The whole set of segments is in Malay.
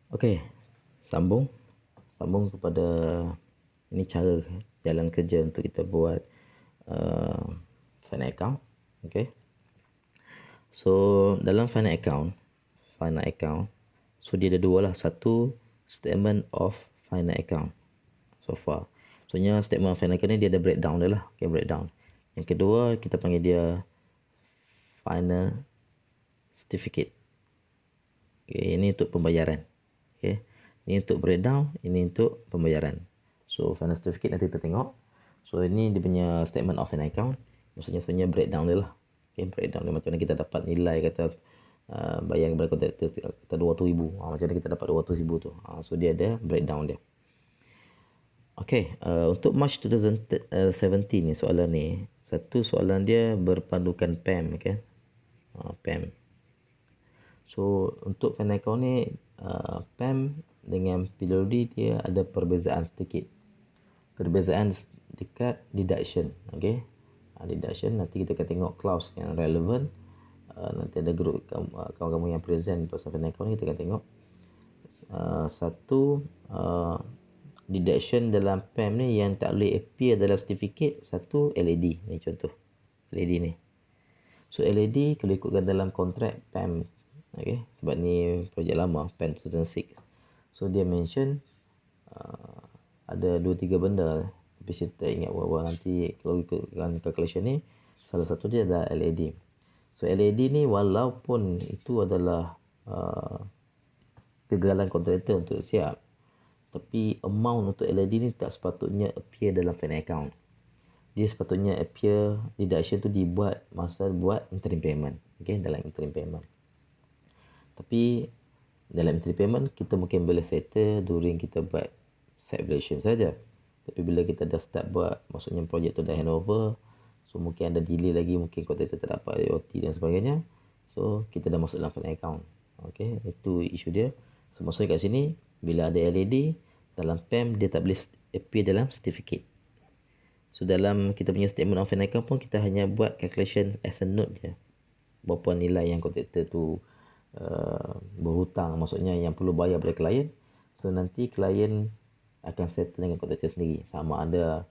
Okey, sambung kepada ini cara jalan kerja untuk kita buat uh, finance account. Okey. So dalam finance account, so dia ada dua lah. Satu, statement of finance account so far. Maksudnya statement of finance account ni dia ada breakdown dia lah. Okay, breakdown. Yang kedua, kita panggil dia final certificate. Okay, ini untuk pembayaran. Okay. Ini untuk breakdown, ini untuk pembayaran. So final certificate nanti kita tengok. So ini dia punya statement of an account. Maksudnya breakdown dia lah. Okay, breakdown dia macam mana kita dapat nilai kata bayar kepada kontraktor kata 200,000. Macam mana kita dapat 200,000 tu. So dia ada breakdown dia. Okay, untuk March 2017 ni soalan ni. Satu soalan dia berpandukan PAM. Okay. PAM. So untuk finance account ni PAM dengan PWD dia ada perbezaan sedikit. Perbezaan dekat deduction. Okay. Deduction nanti kita akan tengok clause yang relevant. Nanti ada group kawan-kawan yang present pasal finance account ni kita akan tengok. Satu deduction dalam PAM ni yang tak boleh appear dalam certificate. Satu LED ni contoh. LED ni. So LED kalau ikutkan dalam kontrak PAM. Okay, sebab ni projek lama PAN 2006. So dia mention ada 2-3 benda. Tapi saya tak ingat bahawa nanti kalau ikutkan calculation ni, salah satu dia adalah LED. So LED ni walaupun itu adalah kegagalan kontraktor untuk siap, tapi amount untuk LED ni tak sepatutnya appear dalam finance account. Dia sepatutnya appear deduction tu dibuat masa buat interim payment. Okay, dalam interim payment. Tapi dalam interim payment kita mungkin boleh settle during kita buat site valuation saja. Tapi bila kita dah start buat, maksudnya projek tu dah handover, so mungkin ada delay lagi, mungkin kontraktor tak dapat AOT dan sebagainya. So kita dah masuk dalam finance account. Okay, itu isu dia. So maksudnya kat sini bila ada LED dalam PAM dia tak boleh appear dalam certificate. So dalam kita punya statement of finance account pun kita hanya buat calculation as a note je. Berapa nilai yang kontraktor tu berhutang, maksudnya yang perlu bayar pada klien. So nanti klien akan settle dengan kontraktor sendiri. Sama ada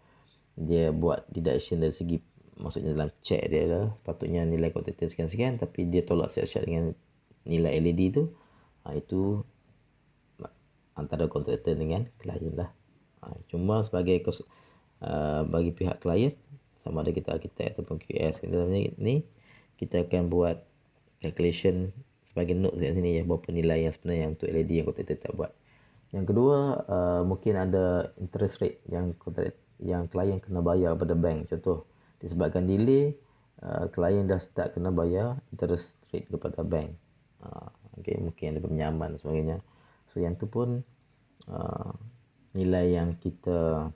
dia buat deduction dari segi, maksudnya dalam check dia lah, patutnya nilai kontraktor sekian-sekian, tapi dia tolak siap-siap dengan nilai LED tu. Itu antara kontraktor dengan klien lah. Cuma sebagai bagi pihak klien, sama ada kita arkitek ataupun QS ni, kita akan buat calculation sebagai note kat sini ya, berapa nilai yang sebenarnya untuk LED yang kontraktor tak buat. Yang kedua, mungkin ada interest rate yang klien kena bayar pada bank. Contoh, disebabkan delay, klien dah start kena bayar interest rate kepada bank. Okay, mungkin ada pinjaman dan sebagainya. So yang tu pun nilai yang kita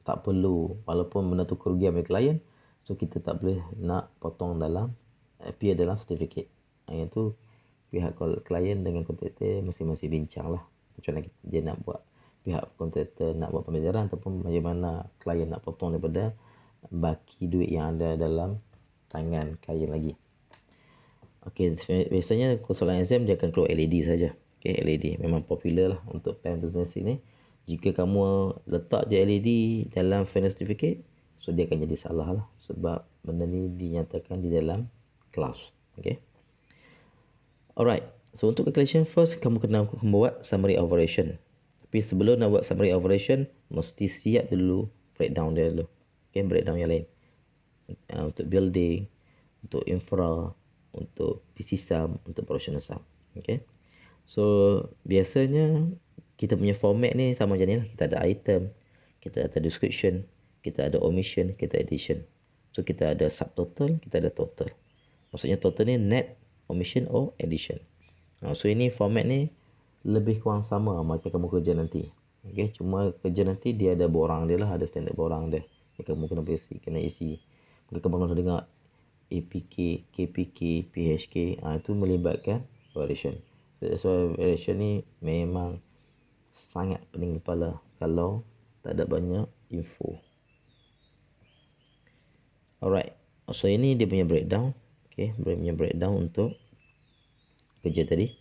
tak perlu, walaupun benda tu kerugian bagi klien, so kita tak boleh nak potong dalam appear dalam certificate. Yang tu pihak klien dengan kontraktor masing-masing bincang lah macam mana dia nak buat, pihak kontraktor nak buat pembicaraan ataupun bagaimana klien nak potong daripada baki duit yang ada dalam tangan klien lagi. Okey, biasanya soalan exam dia akan keluar LED saja. Okey, LED memang popular lah untuk PAM business ini. Jika kamu letak je LED dalam finance certificate, so dia akan jadi salah lah sebab benda ni dinyatakan di dalam clause. Okay. Alright. So untuk calculation first, kamu kena membuat summary operation. Tapi sebelum nak buat summary operation, mesti siap dulu breakdown dia dulu. Okay, breakdown yang lain. Untuk building, untuk infra, untuk PC sum, untuk operational sum. Okay. So biasanya kita punya format ni sama macam ni lah. Kita ada item, kita ada description, kita ada omission, kita addition. So kita ada subtotal, kita ada total. Maksudnya total ni net, omission or addition. So ini format ni lebih kurang sama macam kamu kerja nanti. Okay, cuma kerja nanti dia ada borang dia lah, ada standard borang dia. Yang kamu kena isi. Mungkin kamu pernah dengar APK, KPK, PHK. Itu melibatkan variation. So variation ni memang sangat pening kepala kalau tak ada banyak info. Alright. So ini dia punya breakdown. Okay, dia punya breakdown untuk kerja tadi.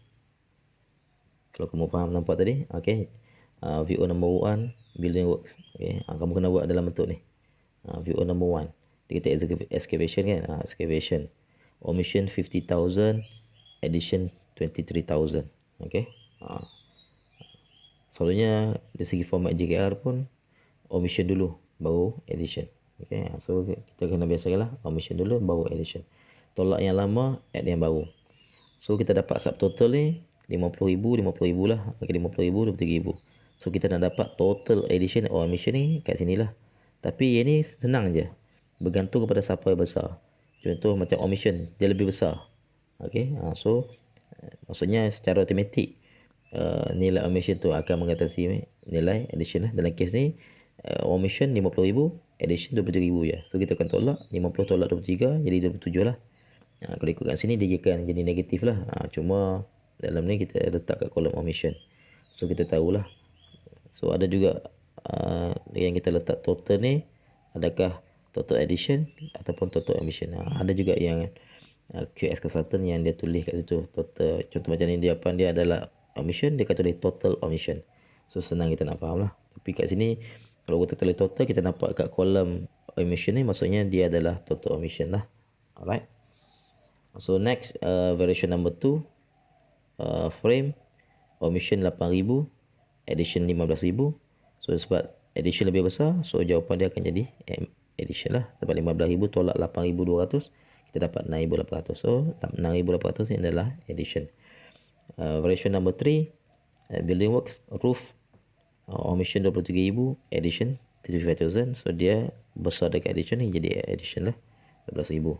Kalau kamu faham nampak tadi, okay. VO number 1, building works. Okay. Kamu kena buat dalam bentuk ni. VO number 1. Dia kata excavation kan. Excavation. Omission 50,000. Addition 23,000. Okay. Selalunya dari segi format JKR pun omission dulu baru addition. Okay. So kita kena biasakanlah omission dulu baru addition. Tolak yang lama, add yang baru. So kita dapat subtotal ni 50,000, 50,000 lah. Okay, 50,000, 23,000. So kita nak dapat total addition or omission ni kat sini lah. Tapi yang ni senang je. Bergantung kepada siapa yang besar. Contoh macam omission, dia lebih besar. Okay, so maksudnya secara automatik nilai omission tu akan mengatasi nilai addition lah. Dalam kes ni omission 50,000, addition 23,000 je. So kita akan tolak 50 tolak 23 jadi 27 lah. Kalau ikut kat sini dia akan jadi negatif lah. Cuma dalam ni kita letak kat kolom omission. So kita tahulah. So ada juga yang kita letak total ni, adakah total addition ataupun total omission. Ada juga yang QS consultant yang dia tulis kat situ total. Contoh macam ni dia apa, dia adalah omission, dia akan tulis total omission. So senang kita nak faham lah. Tapi kat sini kalau kita tulis total, kita nampak kat kolom omission ni maksudnya dia adalah total omission lah. Alright. So next variation number 2, frame omission 8,000, addition 15,000. So sebab addition lebih besar, so jawapan dia akan jadi addition lah. Sebab 15,000 tolak 8,200, kita dapat 6,800. So 6,800 ni adalah addition. Variation number 3, building works, roof omission 23,000, addition 35,000. So dia besar dekat addition ni, jadi addition lah 12,000.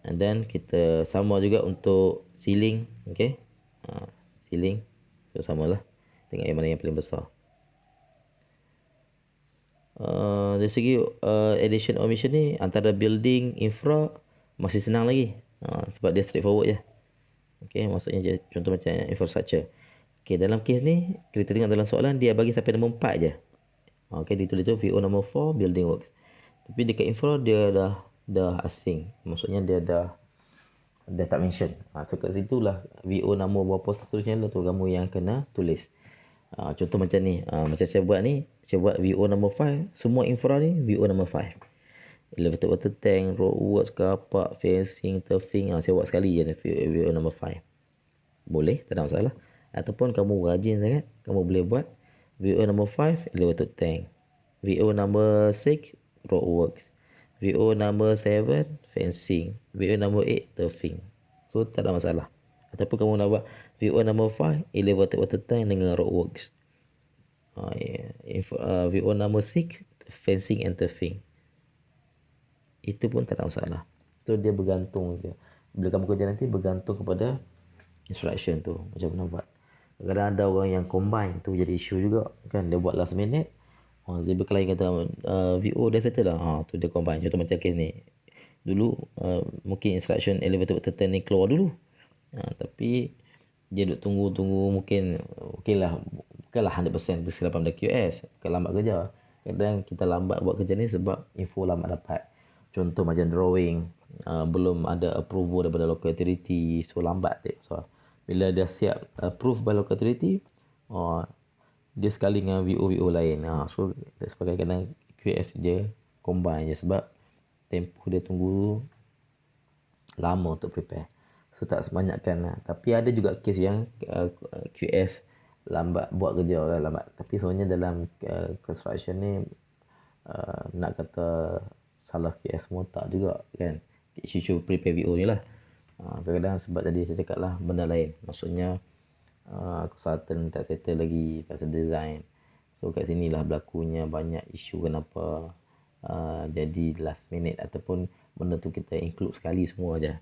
And then kita sama juga untuk ceiling. Okay, ceiling. So samalah. Tengok yang mana yang paling besar. Dari segi addition omission ni, antara building infra masih senang lagi. Sebab dia straightforward je. Okay, maksudnya contoh macam infrastructure. Okay, dalam kes ni kita tengok dalam soalan dia bagi sampai nombor 4 je. Okay, ditulis tu VO number 4 building works. Tapi dekat infra dia dah asing. Maksudnya dia dah tak mention. So kat situ lah VO nama berapa seterusnya lah tu kamu yang kena tulis. Contoh macam ni. Macam saya buat ni. Saya buat VO number 5. Semua infra ni VO number 5. Elevated water tank, roadworks, car park, fencing, turfing. Saya buat sekali je VO number 5. Boleh, tak ada masalah. Ataupun kamu rajin sangat, kamu boleh buat VO number 5, elevated tank. VO number 6, roadworks. VO number 7, fencing. VO number 8, turfing. So tak ada masalah. Ataupun kamu nak buat VO number 5, elevated water tank dengan roadworks. VO number 6, fencing and turfing. Itu pun tak ada masalah. So dia bergantung je. Bila kamu kerja nanti bergantung kepada instruction tu. Macam mana buat. Kadang-kadang ada orang yang combine tu jadi isu juga. Kan dia buat last minute. Dia berkelahi kata VO dah settle lah. Tu dia combine. Contoh macam kes ni. Dulu mungkin instruction elevated water tank ni keluar dulu. Tapi dia duk tunggu mungkin okeylah, bukanlah 100% kesilapan dari QS. Bukan lambat kerja. Kadang kita lambat buat kerja ni sebab info lambat dapat. Contoh macam drawing belum ada approval daripada local authority, so lambat tak. So bila dia siap approved by local authority, dia sekali dengan VO lain. So sebagai kadang QS je combine je sebab tempoh dia tunggu lama untuk prepare. So tak sebanyakkan. Tapi ada juga kes yang QS lambat buat kerja kan, lambat. Tapi sebenarnya dalam construction ni nak kata salah QS semua tak juga kan. Isu prepare VO ni lah. Kadang-kadang sebab tadi saya cakap lah benda lain. Maksudnya consultant tak settle lagi pasal design. So kat sini lah berlakunya banyak isu kenapa jadi last minute ataupun benda tu kita include sekali semua je.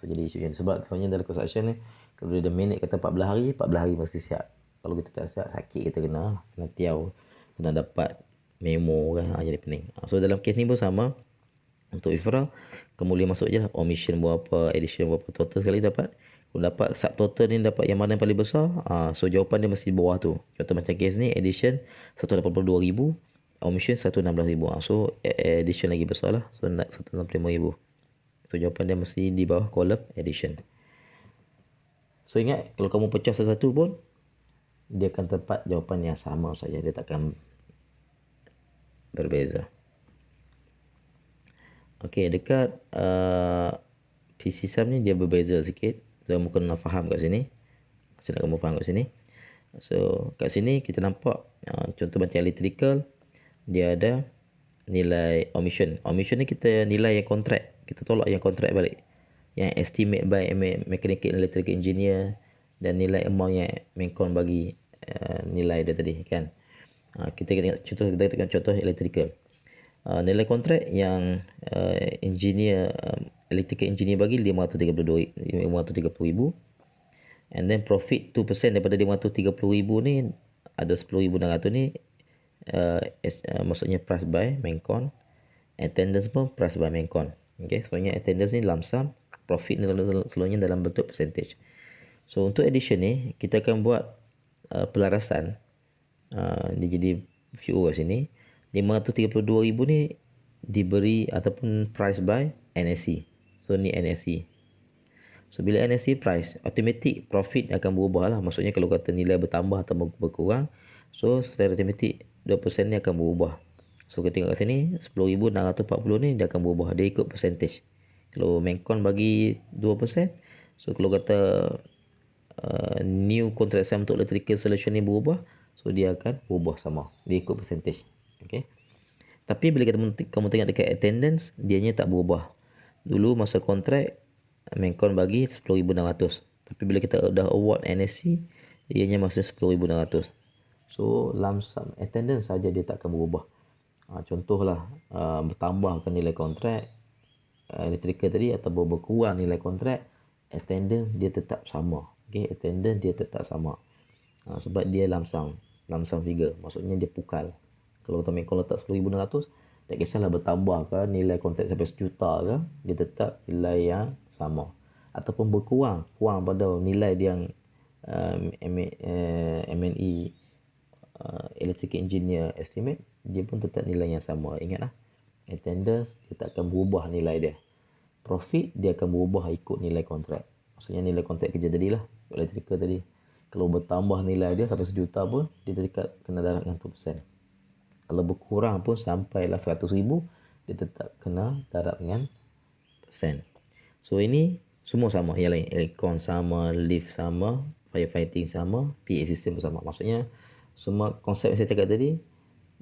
So jadi isu yang sebab sebenarnya dalam construction ni kalau dia minute kata 14 hari mesti siap. Kalau kita tak siap sakit kita kena tiaw, kena dapat memo kan, jadi pening. So dalam kes ni pun sama. Untuk infra kamu boleh masuk je lah omission berapa, addition berapa, total sekali dapat. Kalau dapat subtotal ni dapat yang mana yang paling besar, so jawapan dia mesti di bawah tu. Contoh macam kes ni addition 182,000, omission 116,000. So addition lagi besar lah, so 165,000. So jawapan dia mesti di bawah kolom addition. So ingat, kalau kamu pecah satu-satu pun, dia akan dapat jawapan yang sama saja. Dia takkan berbeza. Okey, dekat PC Sum ni dia berbeza sikit. So, kamu kena faham kat sini. Saya nak kamu faham kat sini. So, kat sini kita nampak contoh macam electrical, dia ada nilai omission. Omission ni kita nilai yang kontrak. Kita tolak yang kontrak balik. Yang estimate by mechanical and electrical engineer dan nilai amount yang Mencon bagi nilai dia tadi kan. Kita tengok contoh electrical. Nilai kontrak yang electrical engineer bagi 530,000 and then profit 2% daripada 530,000 ni ada 10,600 ni maksudnya price by Mencon, attendance pun price by Mencon. Okay, sebenarnya attendance ni lump sum, profit ni seluruhnya dalam bentuk percentage. So untuk addition ni kita akan buat pelarasan. Dia jadi VO kat sini. 532,000 ni diberi ataupun price by NSE. So ni NSE. So bila NSE price, automatic profit akan berubah lah. Maksudnya kalau kata nilai bertambah atau berkurang, so secara automatic 2% ni akan berubah. So kita tengok kat sini 10,640 ni dia akan berubah. Dia ikut percentage. Kalau Mencon bagi 2%, so kalau kata new contract sum untuk electrical solution ni berubah, so dia akan berubah sama. Dia ikut percentage. Okay. Tapi bila kamu tengok dekat attendance, dianya tak berubah. Dulu masa kontrak Mencon bagi 10,600. Tapi bila kita dah award NSC, ianya masih 10,600. So lump sum attendance saja dia tak akan berubah. Contohlah bertambah ke nilai kontrak electrical tadi atau berkurang nilai kontrak, attendance dia tetap sama. Okay, attendance dia tetap sama. Sebab dia lump sum figure. Maksudnya dia pukal. Kalau kita Mencon letak 10,600, tak kisahlah bertambah ke nilai kontrak sampai 1 juta ke, dia tetap nilai yang sama. Ataupun berkurang pada nilai dia yang MNE electrical engineer estimate, dia pun tetap nilai yang sama. Ingatlah, attendance dia tak akan berubah nilai dia. Profit dia akan berubah ikut nilai kontrak. Maksudnya nilai kontrak kerja tadi lah, electrical tadi. Kalau bertambah nilai dia sampai 1 juta pun, dia tetap kena darab dengan 2%. Kalau berkurang pun sampailah 100,000, dia tetap kena darab dengan persen. So ini semua sama. Yang lain, aircon sama, lift sama, firefighting sama, PA system sama. Maksudnya semua konsep yang saya cakap tadi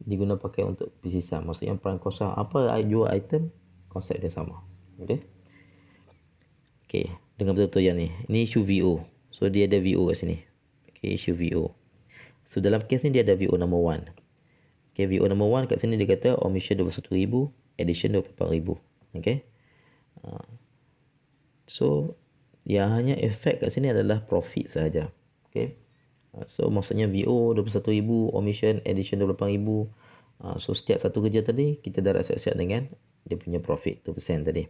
diguna pakai untuk PC Sum. Maksudnya peran kosong apa jual item, konsep dia sama. Okay. Okay, dengan betul-betul yang ni. Ini issue VO. So dia ada VO kat sini. Okay, issue VO. So dalam case ni dia ada VO number 1. Okay, VO number 1 kat sini dia kata omission 21,000, addition 24,000. Okay. So yang hanya efek kat sini adalah profit sahaja. Okay. So maksudnya VO 21,000, omission, addition 28,000. So setiap satu kerja tadi kita darab siap-siap dengan dia punya profit 2% tadi.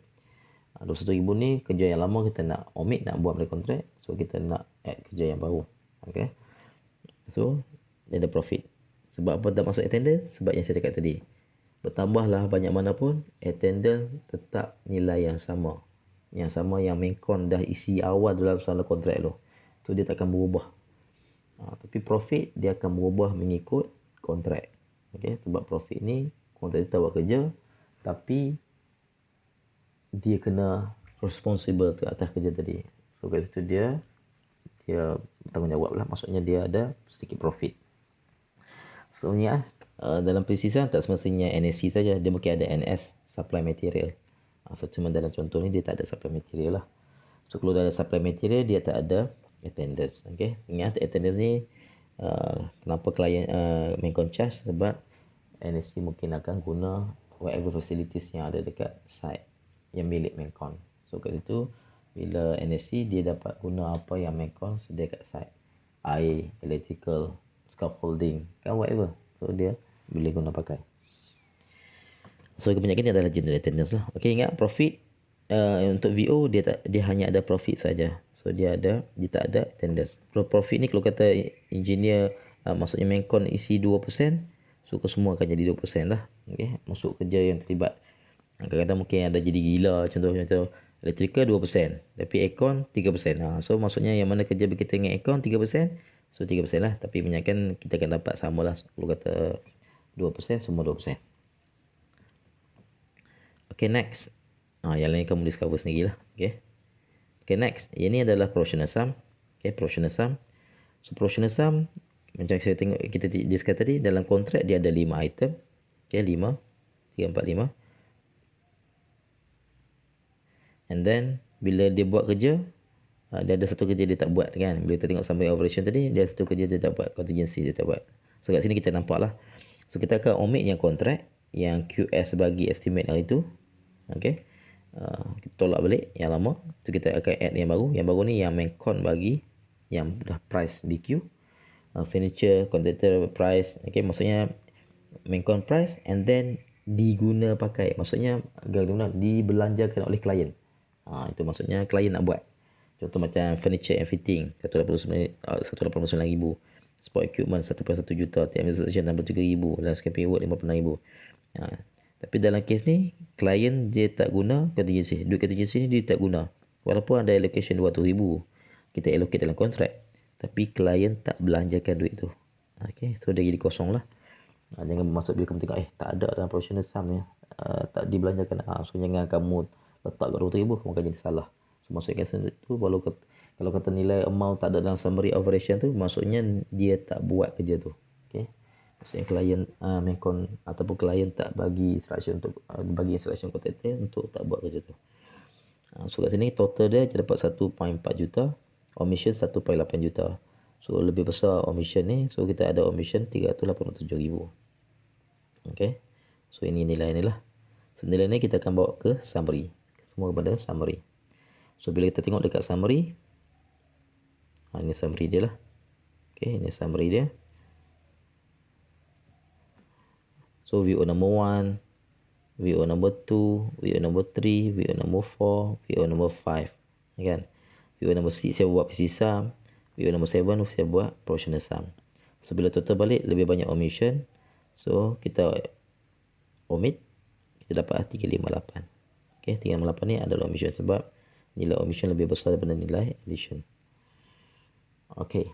21,000 ni kerja yang lama kita nak omit, nak buat balik kontrak. So kita nak add kerja yang baru. Okay. So dia ada profit. Sebab apa tak masuk attendance? Sebab yang saya cakap tadi. Bertambahlah banyak mana pun, attendance tetap nilai yang sama. Yang sama yang Mencon dah isi awal dalam soalan kontrak tu. So dia tak akan berubah. Tapi profit dia akan berubah mengikut kontrak. Okay? Sebab profit ni kontraktor buat kerja, tapi dia kena responsible ke atas kerja tadi. So kat situ dia bertanggungjawab lah. Maksudnya dia ada sedikit profit. So ni dalam PC Sum tak semestinya NSC saja, dia mungkin ada NS, supply material. So cuma dalam contoh ni dia tak ada supply material lah. So kalau dah ada supply material, dia tak ada attendance. Okay, ingat attendance ni kenapa klien Mencon charge, sebab NSC mungkin akan guna whatever facilities yang ada dekat site yang milik Mencon. So kat situ bila NSC dia dapat guna apa yang Mencon sedia kat site, air, electrical, scaffolding, kan whatever. So dia boleh guna pakai. So kebanyakan ni adalah general attendance lah. Okay, ingat profit untuk VO dia hanya ada profit saja. So dia tak ada attendance. Profit ni kalau kata engineer maksudnya Mencon isi 2%, so semua akan jadi 2% lah. Okay, masuk kerja yang terlibat. Kadang-kadang mungkin ada jadi gila, contoh Electrical 2%, tapi aircon 3%. So maksudnya yang mana kerja berkaitan dengan aircon 3%, so 3% lah. Tapi minyak kan kita akan dapat sama lah. Kalau kata 2%, semua 2%. Okay, next. Yang lain kamu discover sendiri lah. Okay, next. Ini adalah proportional sum. Okay, proportional sum. So proportional sum, macam saya tengok kita discuss tadi, dalam kontrak dia ada 5 item. Okay, 5. 3, 4, 5. And then bila dia buat kerja, dia ada satu kerja dia tak buat kan. Bila kita tengok summary operation tadi, dia satu kerja dia tak buat, contingency dia tak buat. So kat sini kita nampak lah. So kita akan omit yang kontrak, yang QS bagi estimate hari tu. Okay. Kita tolak balik yang lama. So kita akan add yang baru. Yang baru ni yang main con bagi yang dah price BQ. Furniture, contractor price. Okay, maksudnya main con price and then diguna pakai. Maksudnya dibelanjakan oleh klien. Itu maksudnya klien nak buat. Contoh macam furniture and fitting 189,000, sport equipment 1.1 juta, TM installation 63,000, landscaping work 56,000. Tapi dalam kes ni klien dia tak guna contingency. Duit contingency ni dia tak guna. Walaupun ada allocation 200,000 kita allocate dalam kontrak, tapi klien tak belanjakan duit tu. Okay, so dia jadi kosong lah. Jangan masuk bila kamu tengok tak ada dalam proportional sum ni, tak dibelanjakan. So jangan kamu letak kat 200,000, kamu akan jadi salah. So maksudnya tu kalau kata nilai amount tak ada dalam summary operation tu, maksudnya dia tak buat kerja tu. Okay, maksudnya klien main ataupun klien tak bagi instruction untuk bagi instruction contractor untuk tak buat kerja tu. So kat sini total dia dapat 1.4 juta, omission 1.8 juta. So lebih besar omission ni, so kita ada omission 387,000. Okay, so ini nilai ni lah. So nilai ni kita akan bawa ke summary. Semua kepada summary. So bila kita tengok dekat summary, ini summary dia lah. Okay, ini summary dia. So VO number 1, VO number 2, VO number 3, VO number 4, VO number 5. Kan? VO number 6 saya buat PC sum, VO number 7 saya buat proportional sum. So bila total balik lebih banyak omission, so kita omit, kita dapat 358. Okay, 358 ni adalah omission sebab nilai omission lebih besar daripada nilai addition. Okay.